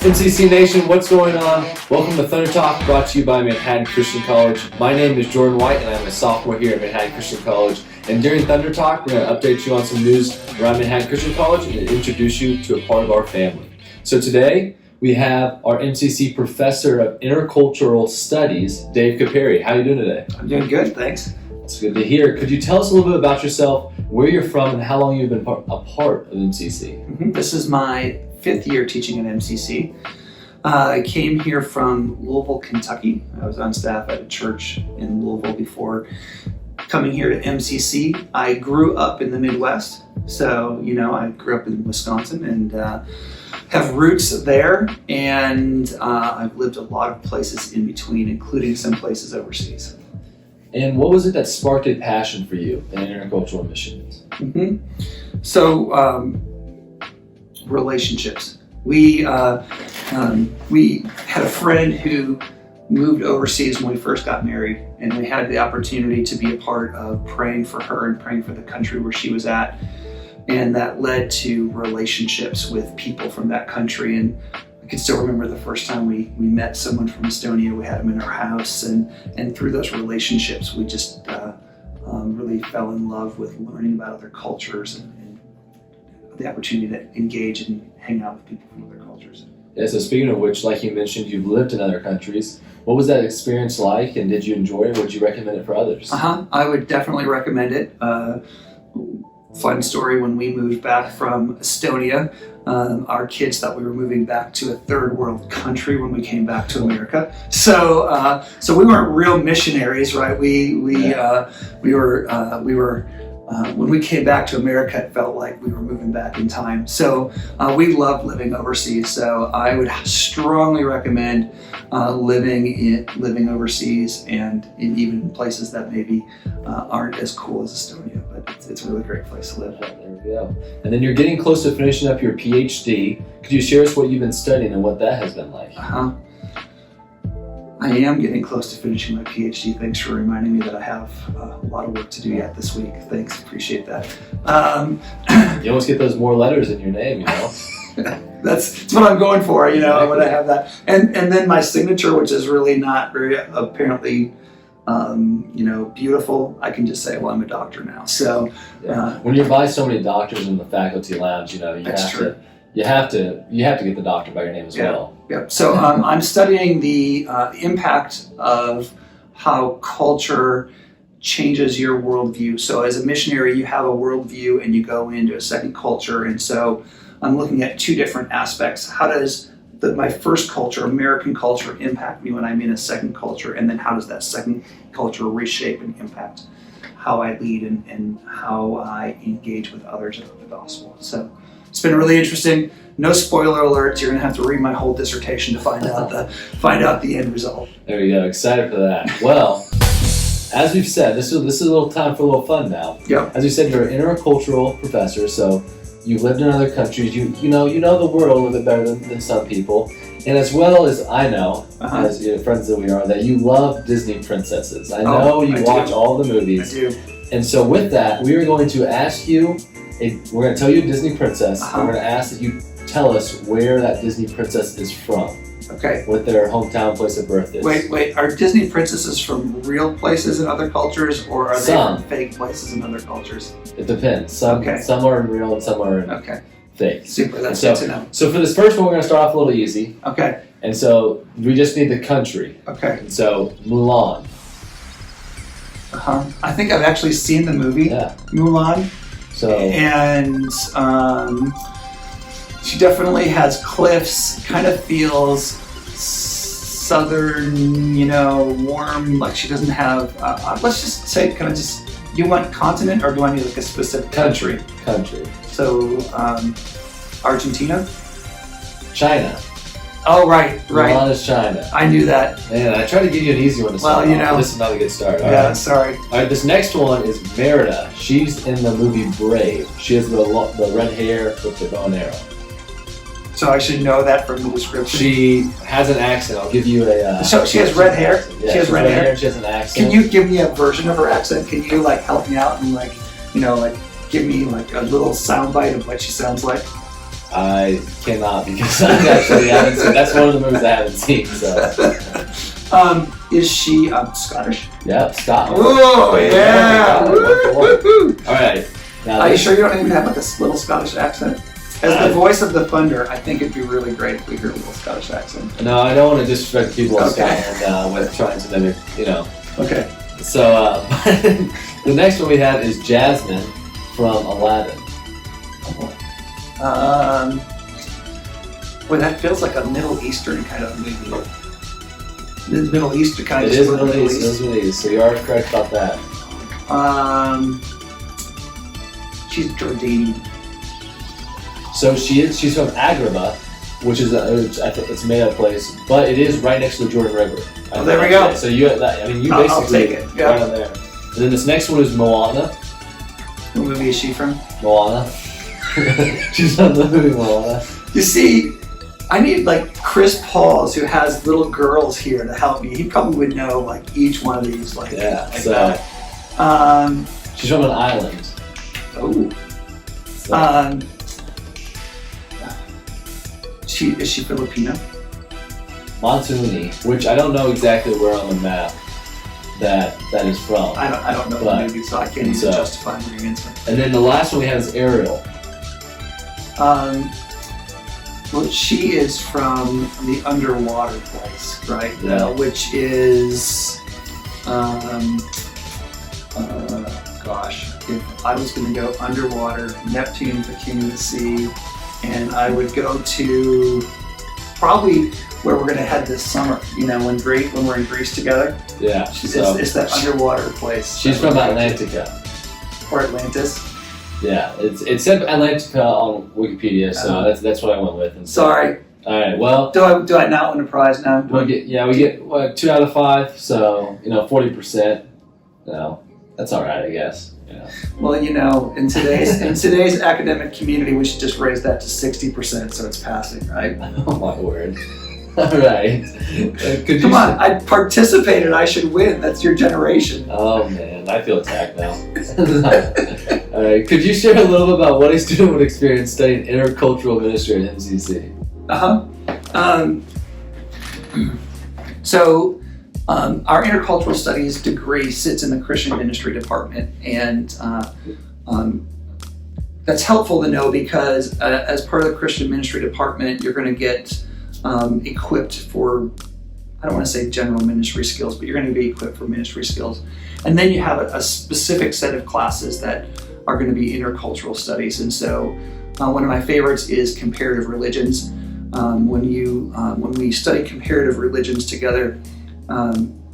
MCC Nation, what's going on? Welcome to Thunder Talk, brought to you by Manhattan Christian College. My name is Jordan White, and I'm a sophomore here at Manhattan Christian College. And during Thunder Talk, we're going to update you on some news around Manhattan Christian College and introduce you to a part of our family. So today, we have our MCC Professor of Intercultural Studies, Dave Cupery. How are you doing today? I'm doing good, thanks. It's good to hear. Could you tell us a little bit about yourself, where you're from, and how long you've been a part of MCC? This is my 5th year teaching at MCC. I came here from Louisville, Kentucky. I was on staff at a church in Louisville before coming here to MCC. I grew up in the Midwest, so I grew up in Wisconsin and have roots there, and I've lived a lot of places in between, including some places overseas. And what was it that sparked a passion for you in intercultural missions? So, relationships. We had a friend who moved overseas when we first got married, and we had the opportunity to be a part of praying for her and praying for the country where she was at, and that led to relationships with people from that country. And I can still remember the first time we met someone from Estonia. We had them in our house, and through those relationships we just really fell in love with learning about other cultures and the opportunity to engage and hang out with people from other cultures. Yeah, so speaking of which, like you mentioned, you've lived in other countries. What was that experience like, and did you enjoy it? Would you recommend it for others? I would definitely recommend it. Fun story, when we moved back from Estonia, our kids thought we were moving back to a third world country when we came back to America. So we weren't real missionaries, right? We were when we came back to America, it felt like we were moving back in time. So we loved living overseas. So I would strongly recommend living overseas, and in even places that maybe aren't as cool as Estonia. But it's a really great place to live. There we go. And then you're getting close to finishing up your PhD. Could you share us what you've been studying and what that has been like? I am getting close to finishing my PhD. Thanks for reminding me that I have a lot of work to do yet this week. Thanks, appreciate that. You almost get those more letters in your name, That's what I'm going for, when I have that. And then my signature, which is really not very apparently, beautiful. I can just say, well, I'm a doctor now. So when you're by so many doctors in the faculty lounge, you have to get the doctor by your name as well. Yeah. So I'm studying the impact of how culture changes your worldview. So as a missionary, you have a worldview and you go into a second culture. And so I'm looking at two different aspects. How does my first culture, American culture, impact me when I'm in a second culture? And then how does that second culture reshape and impact how I lead and how I engage with others about the gospel? So it's been really interesting. No spoiler alerts. You're going to have to read my whole dissertation to find out the end result. There we go. Excited for that. Well, as we've said, this is a little time for a little fun now. Yep. As we said, you're an intercultural professor, so you've lived in other countries. You know the world a little bit better than some people. And as well as I know, as friends that we are, that you love Disney princesses. I know you watch all the movies. I do. And so with that, we are going to ask you. We're going to tell you a Disney princess. We're going to ask that you tell us where that Disney princess is from. Okay. What their hometown place of birth is. Wait. Are Disney princesses from real places in other cultures, or are they from fake places in other cultures? It depends. Some are in real and some are in fake. Super. That's good to know. So for this first one, we're going to start off a little easy. Okay. And so we just need the country. Okay. And so Mulan. I think I've actually seen the movie. Yeah. Mulan. And she definitely has cliffs, kind of feels southern, warm, like she doesn't have, let's just say, you want continent, or do I need like a specific country? Country. So, Argentina? China. Oh, right. Mulan is China. I knew that. Man, I tried to give you an easy one to start off. This is not a good start. Sorry. All right, this next one is Merida. She's in the movie Brave. She has the red hair with the bow and arrow. So I should know that from the description. She has an accent. I'll give you a... so she has red hair? Yeah, she has red hair. She has an accent. Can you give me a version of her accent? Can you help me out and give me a little soundbite of what she sounds like? I cannot because I actually haven't seen. That's one of the movies I haven't seen. So. Is she Scottish? Yep, Scotland. Oh yeah! All right. Now Are you sure you don't even have like a little Scottish accent? As the voice of the Thunder, I think it'd be really great if we hear a little Scottish accent. No, I don't want to disrespect people in Okay. Scotland with trying to mimic, Okay. So the next one we have is Jasmine from Aladdin. Well, that feels like a Middle Eastern kind of movie. The Middle Eastern kind of. It is Middle East. It is Middle East. So you are correct about that. She's Jordanian. So she's from Agrabah, which is I think it's a made up place, but it is right next to the Jordan River. Oh, there we go. So you basically I'll take it. Yeah. right on there. And then this next one is Moana. What movie is she from? Moana. She's from the movie Moana. You see, I need like Chris Pauls, who has little girls here, to help me. He probably would know like each one of these. Like So that. she's from an island. Oh. So, Is she Filipino? Montuni, which I don't know exactly where on the map that is from. I don't know the movie, so I can't even justify my answer. And then the last one we have is Ariel. Well, she is from the underwater place, right? Yeah. Which is, gosh, if I was going to go underwater, Neptune, the king of the sea, and I would go to probably where we're going to head this summer. When we're in Greece together. Yeah. It's that underwater place. She's from Atlantica. Or Atlantis. Yeah, it said Atlantica on Wikipedia, so that's what I went with. And Sorry. All right. Well. Do I not win a prize now? We get 2 out of 5, so 40%. That's all right, I guess. Well, in today's academic community, we should just raise that to 60%, so it's passing, right? Oh my word! All right. Come on, I participated. I should win. That's your generation. Oh man, I feel attacked now. All right. Could you share a little bit about what a student would experience studying intercultural ministry at MCC? So, our intercultural studies degree sits in the Christian ministry department, and that's helpful to know because as part of the Christian ministry department, you're going to get equipped for, I don't want to say general ministry skills, but you're going to be equipped for ministry skills. And then you have a specific set of classes that are going to be intercultural studies. And so one of my favorites is Comparative Religions. When we study comparative religions together,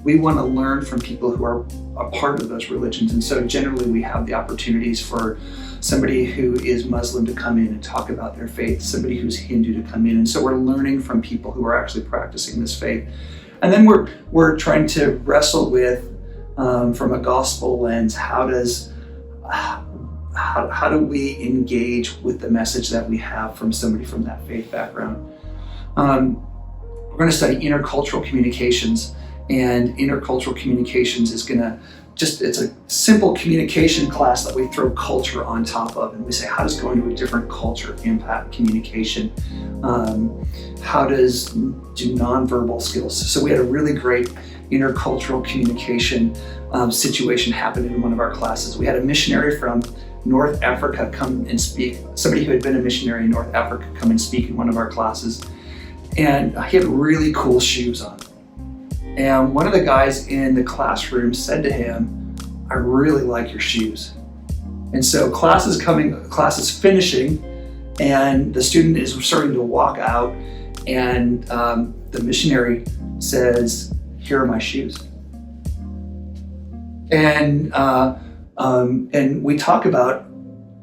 we want to learn from people who are a part of those religions. And so generally we have the opportunities for somebody who is Muslim to come in and talk about their faith, somebody who's Hindu to come in. And so we're learning from people who are actually practicing this faith. And then we're trying to wrestle with, from a gospel lens, how do we engage with the message that we have from somebody from that faith background? We're going to study intercultural communications, and intercultural communications is it's a simple communication class that we throw culture on top of, and we say, how does going to a different culture impact communication? How do nonverbal skills? So we had a really great intercultural communication situation happen in one of our classes. We had a missionary from North Africa come and speak, somebody who had been a missionary in North Africa come and speak in one of our classes. And he had really cool shoes on. And one of the guys in the classroom said to him, I really like your shoes. And so class is finishing, and the student is starting to walk out, and the missionary says, here are my shoes. And we talk about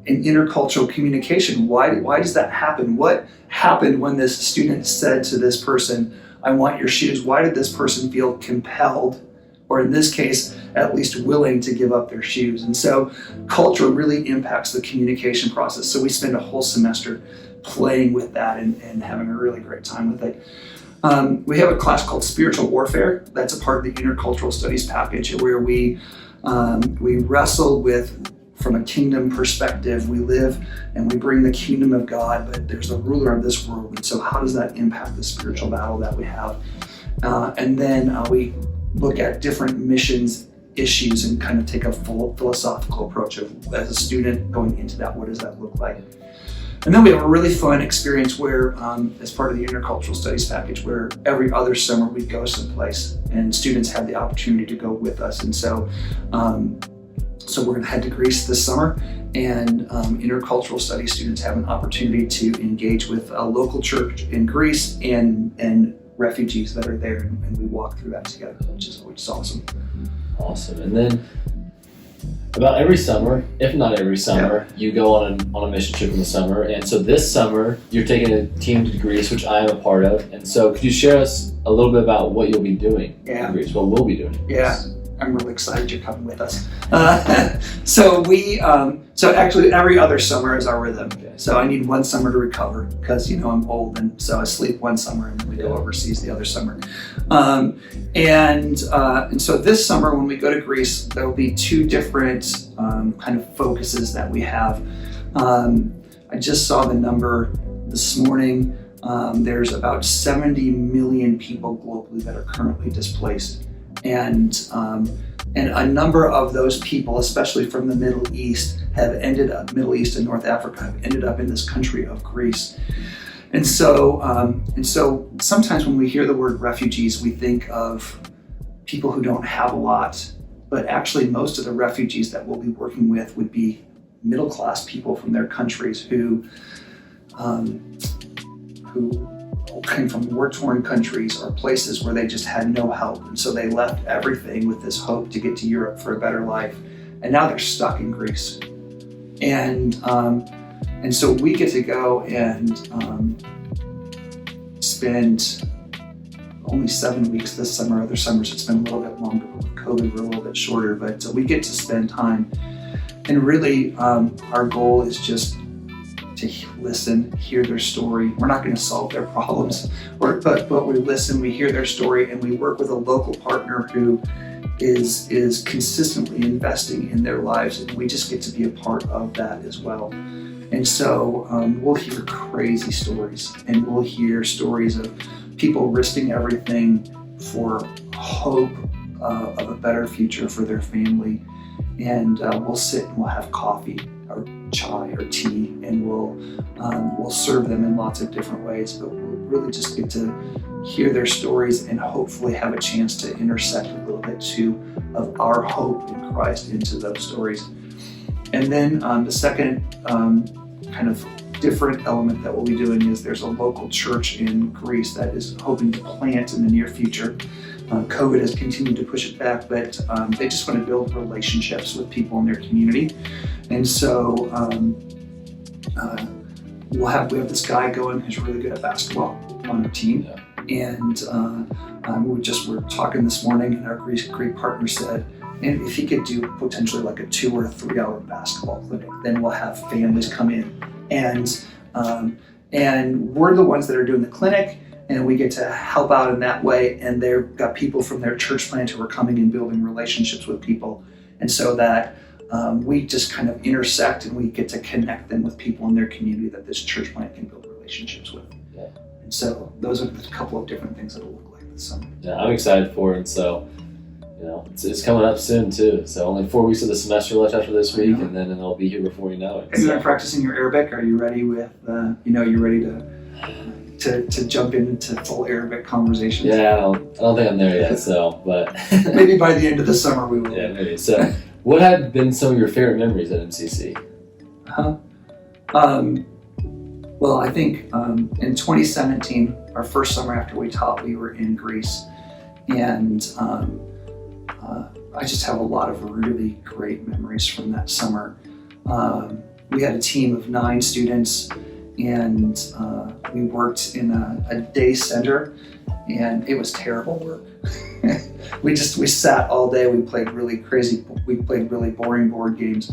in intercultural communication, why does that happen? What happened when this student said to this person, I want your shoes? Why did this person feel compelled, or in this case, at least willing to give up their shoes? And so culture really impacts the communication process. So we spend a whole semester playing with that and having a really great time with it. We have a class called Spiritual Warfare. That's a part of the intercultural studies package, where we wrestle with from a kingdom perspective. We live and we bring the kingdom of God, but there's a ruler of this world. And so how does that impact the spiritual battle that we have? And then we look at different missions issues and kind of take a full philosophical approach of, as a student going into that, what does that look like? And then we have a really fun experience where, as part of the Intercultural Studies package, where every other summer we go someplace and students have the opportunity to go with us. And so we're going to head to Greece this summer, and Intercultural Studies students have an opportunity to engage with a local church in Greece and refugees that are there, and we walk through that together, which is awesome. Awesome. And then about every summer, if not every summer, you go on a mission trip in the summer. And so this summer, you're taking a team to Greece, which I am a part of. And so could you share us a little bit about what you'll be doing in Greece, what we'll be doing in Greece? Yeah, I'm really excited you're coming with us. So actually every other summer is our rhythm. Okay. So I need one summer to recover because, I'm old, and so I sleep one summer and then we go overseas the other summer. And so this summer when we go to Greece, there will be two different kind of focuses that we have. I just saw the number this morning. There's about 70 million people globally that are currently displaced. And a number of those people, especially from the Middle East, Middle East and North Africa, have ended up in this country of Greece. And so sometimes when we hear the word refugees, we think of people who don't have a lot, but actually most of the refugees that we'll be working with would be middle-class people from their countries who came from war-torn countries or places where they just had no help. And so they left everything with this hope to get to Europe for a better life. And now they're stuck in Greece. And so we get to go and spend only 7 weeks this summer. Other summers it's been a little bit longer, but with COVID we're a little bit shorter. But we get to spend time. And really our goal is just to listen, hear their story. We're not going to solve their problems, but we listen, we hear their story, and we work with a local partner who is consistently investing in their lives, and we just get to be a part of that as well. And so we'll hear crazy stories, and we'll hear stories of people risking everything for hope of a better future for their family. And we'll sit and we'll have coffee or chai or tea, and we'll serve them in lots of different ways, but we'll really just get to hear their stories and hopefully have a chance to intersect a little bit too of our hope in Christ into those stories. And then the second kind of different element that we'll be doing is there's a local church in Greece that is hoping to plant in the near future. COVID has continued to push it back, but they just want to build relationships with people in their community. And so we have this guy going who's really good at basketball on our team. And we're talking this morning, and our Greek partner said, and if he could do potentially like a 2 or 3 hour basketball clinic, then we'll have families come in. And we're the ones that are doing the clinic, and we get to help out in that way. And they've got people from their church plant who are coming and building relationships with people. And so that we just kind of intersect, and we get to connect them with people in their community that this church plant can build relationships with. Yeah. And so those are a couple of different things that it'll look like this summer. Yeah, I'm excited for it. And so, it's coming up soon too. So only 4 weeks of the semester left after this week, and then it'll be here before you know it. Have you been practicing your Arabic? Are you ready with, you're ready to jump into full Arabic conversations? Yeah, I don't think I'm there yet. So, but maybe by the end of the summer we will. Yeah, maybe. So, what have been some of your favorite memories at MCC? Well, I think in 2017, our first summer after we taught, we were in Greece, and I just have a lot of really great memories from that summer. We had a team of 9 students, and we worked in a day center, and it was terrible work. We sat all day. We played really boring board games,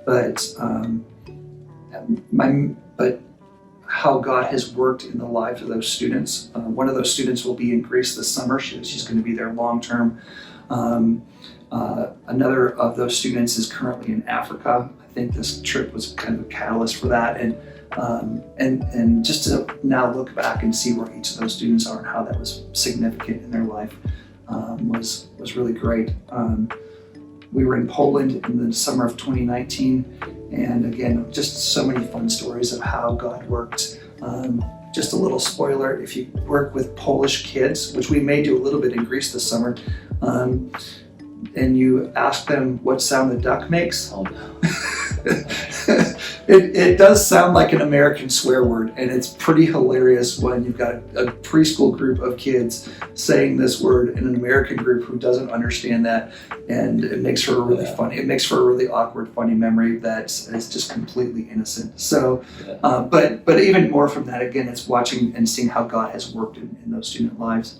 but how God has worked in the lives of those students. One of those students will be in Greece this summer. She's going to be there long term. Another of those students is currently in Africa. I think this trip was kind of a catalyst for that, and just to now look back and see where each of those students are and how that was significant in their life was really great. We were in Poland in the summer of 2019, and again, just so many fun stories of how God worked. Just a little spoiler, if you work with Polish kids, which we may do a little bit in Greece this summer, and you ask them what sound the duck makes, Oh no. it does sound like an American swear word, and it's pretty hilarious when you've got a preschool group of kids saying this word in an American group who doesn't understand that, and it makes for a really funny, it makes for a really awkward, funny memory that is just completely innocent. So, but even more from that, again, it's watching and seeing how God has worked in those student lives.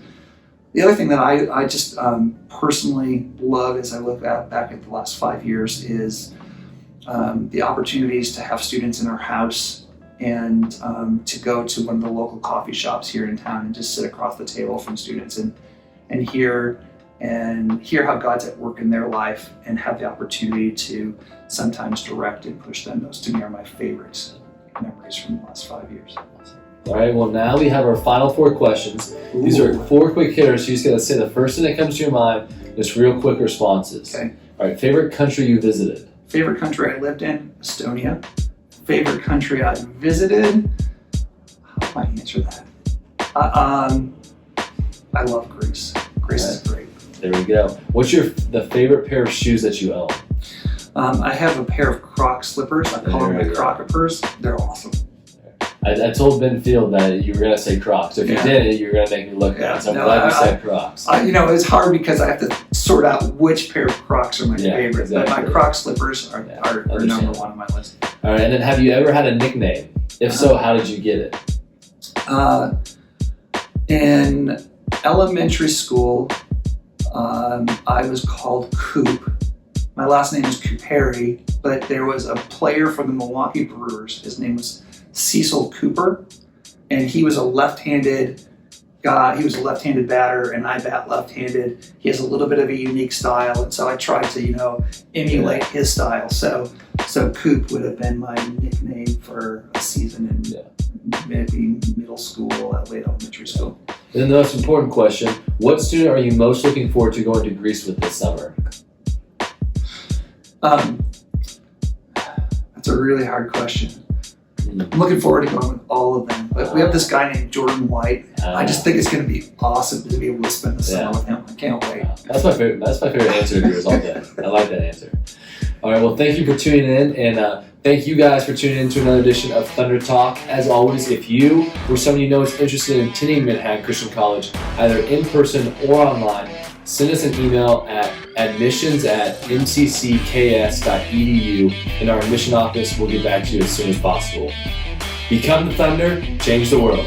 The other thing that I just personally love as I look back at the last 5 years is the opportunities to have students in our house and to go to one of the local coffee shops here in town and just sit across the table from students and hear how God's at work in their life and have the opportunity to sometimes direct and push them. Those to me are my favorite memories from the last 5 years. All right, well, now we have our final 4 questions. These are 4 quick hitters. You just got to say the first thing that comes to your mind, just real quick responses. Okay. All right, favorite country you visited? Favorite country I lived in, Estonia. Favorite country I visited, how do I answer that? I love Greece. Greece is great. There we go. What's the favorite pair of shoes that you own? I have a pair of Croc slippers. I call them the Crocopers. They're awesome. I told Ben Field that you were going to say Crocs. If you did, you were going to make me look bad. So I'm glad you said Crocs. It's hard because I have to sort out which pair of Crocs are my favorite. Exactly. But my Croc slippers are number 1 on my list. All right, and then have you ever had a nickname? If so, how did you get it? In elementary school, I was called Coop. My last name is Cupery, but there was a player from the Milwaukee Brewers. His name was Cecil Cooper, and he was a left-handed guy. He was a left-handed batter, and I bat left-handed. He has a little bit of a unique style, and so I tried to, emulate his style. So Coop would have been my nickname for a season in maybe middle school, late elementary school. And then the most important question: what student are you most looking forward to going to Greece with this summer? That's a really hard question. I'm looking forward to going with all of them, but we have this guy named Jordan White. I just think it's going to be awesome to be able to spend the summer with him. I can't wait. That's my favorite answer to yours all day. I like that answer. All right, well, thank you for tuning in, and thank you guys for tuning in to another edition of Thunder Talk. As always, if you or someone you know is interested in attending Manhattan Christian College, either in person or online, send us an email at admissions@mccs.edu, and our admission office will get back to you as soon as possible. Become the Thunder, change the world.